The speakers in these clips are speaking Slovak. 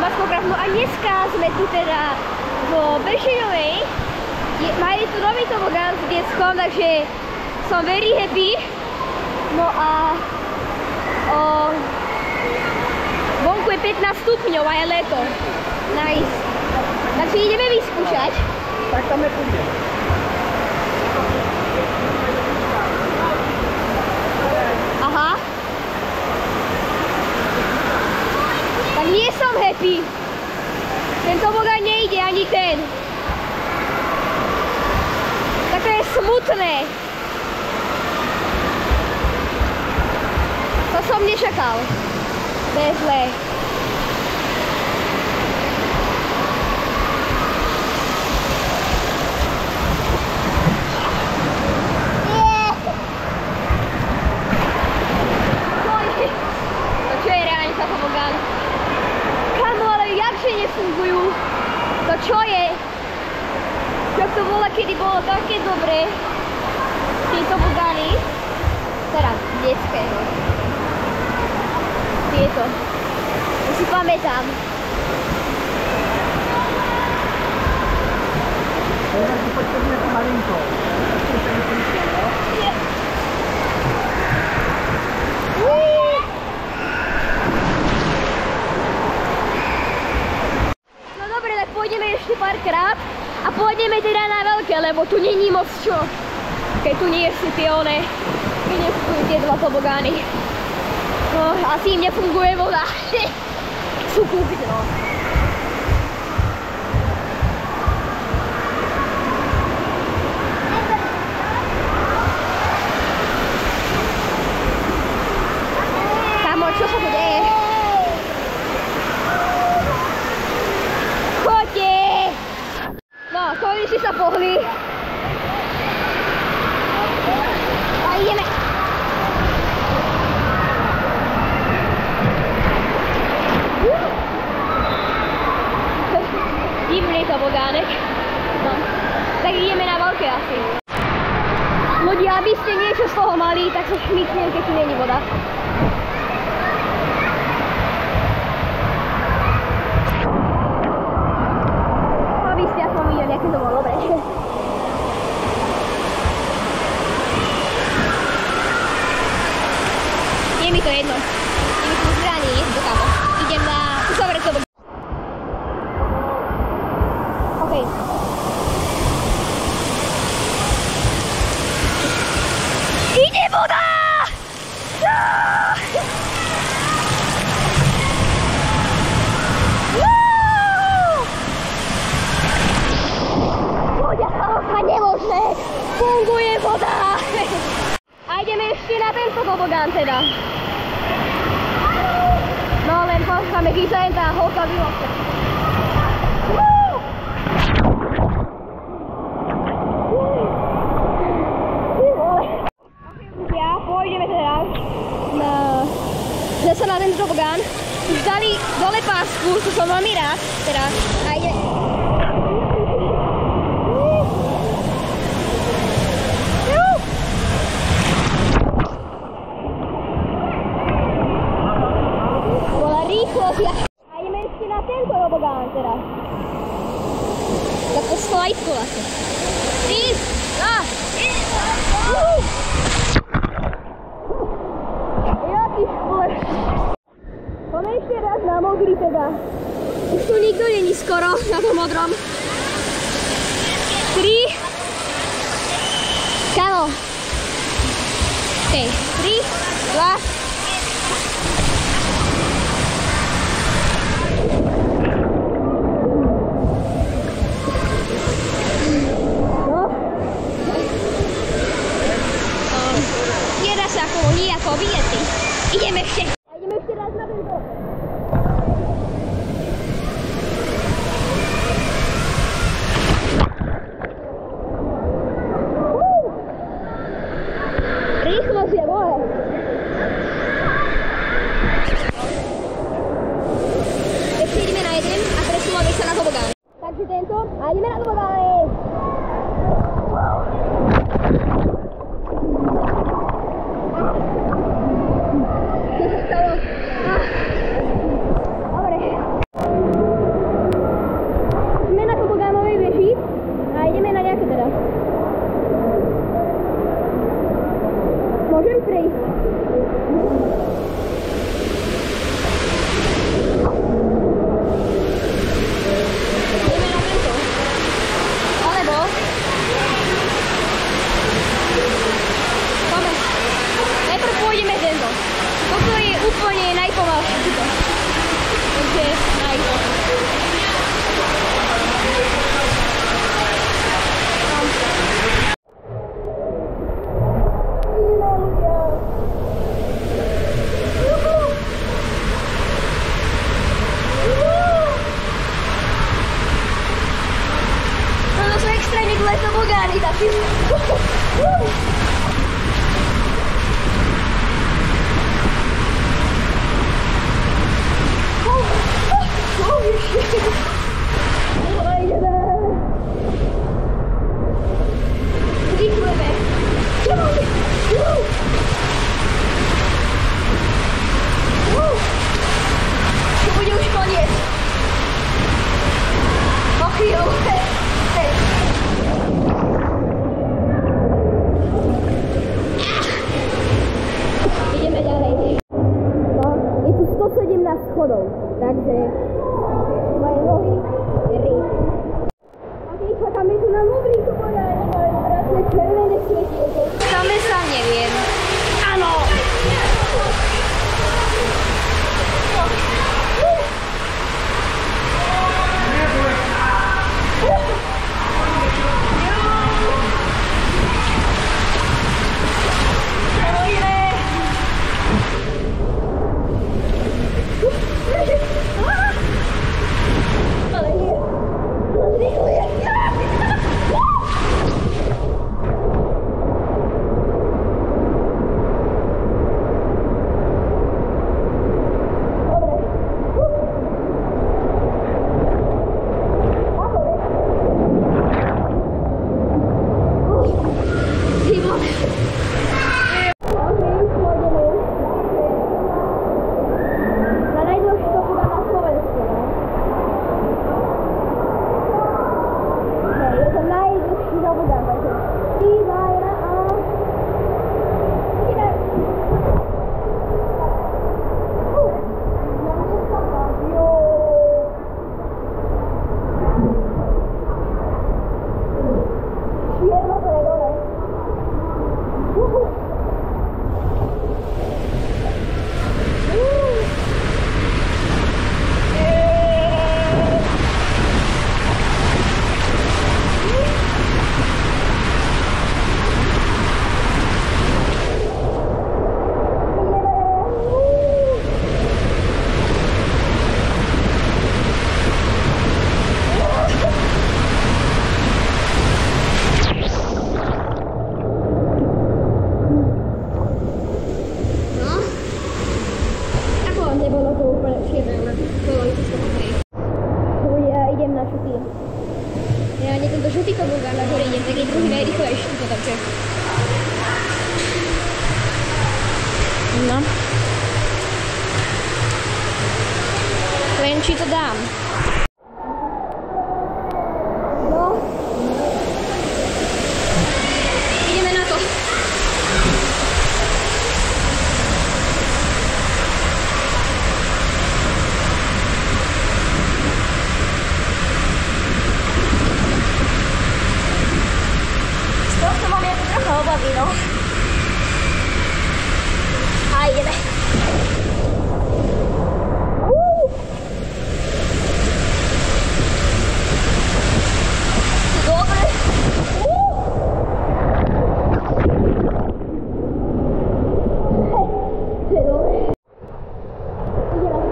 Maskovgraf. No a dneska sme tu teda vo Bešiňovej. Majú tu nový tobogán s detskom, takže som very happy. No a vonku je 15 stupňov a je leto. Nice. Takže ideme vyskúšať. Tak tam nepôjde. Aha. Tak nie som happy. Ten tobogán nejde ani ten. Tak to je smutné. To som nečakal. To je zlé. Nefungujú. To čo je? Čo to bolo, kedy bolo také dobré? Tieto tobogány. Teraz, detské. Tieto. To si pamätám. Teraz si poďme to malinko. Pôjdeme ešte párkrát a pôjdeme teda na veľké, lebo tu není moc čo. Keď tu nie sú tie one, keď nefungujú tie dva tobogány. No, asi im nefunguje voda. Sú kúpiť, no. Kamo, čo sa tu deje? Konečne sa pohli. A ideme. Divný tobogánek. No. Tak ideme na veľké asi. Ľudia, aby ste niečo z toho mali, tak sa šmyknem, keď tu není voda. Aké to bolo dobre. Je mi to jedno. Je mi to zbraní, jedno kamo. Idem na zobrať to. OK. Ide voda! Nemožné, funguje voda. A ideme ešte na tento tobogán teda. No len počkáme, kým sa jen tá holka vyloží. Ja pôjdeme teda zase na tento tobogán. Už dali dole pásku, čo som veľmi rád. Teda, a ide. A ideme ešte na tento tobogán teda. Takto slajtko vlastne. 3, 2, jaký špleš. Poďme ešte raz na modrý teda. Už tu nikto není skoro na tom modrom. 3. Kamo. OK, 3, 2. Nijako vyjeti. Ideme ešte. Ideme ešte raz na tento. Rýchlosť je moje. Ešte ideme na jeden a presúvame sa na tobogán. Takže tento a ideme na tobogány. Dobre. Zrychlujeme. To bude už koniec. Po chvíľu. Ideme ďalej. No, je tu 117 schodov, takže moje nohy je rýb. Ok, čakáme tu na modrý komodári, teraz je červené svetielko. Same sa neviem. Áno! No. Len či to dám. No. Ideme na to. Z toho mám jako trocha obavy, no. A ideme. Dobre. To je dobre. Ideme.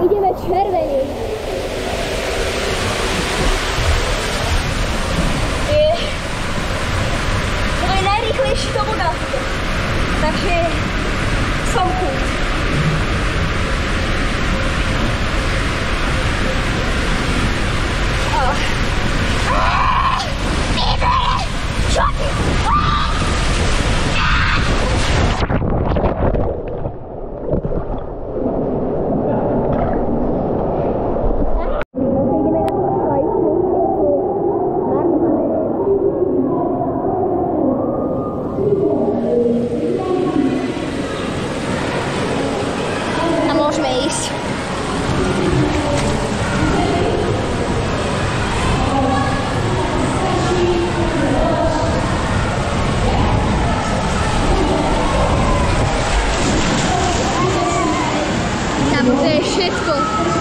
Ideme červení. To je najrýchlejší tobogán. Takže som chuť. Čo ty? Skôl.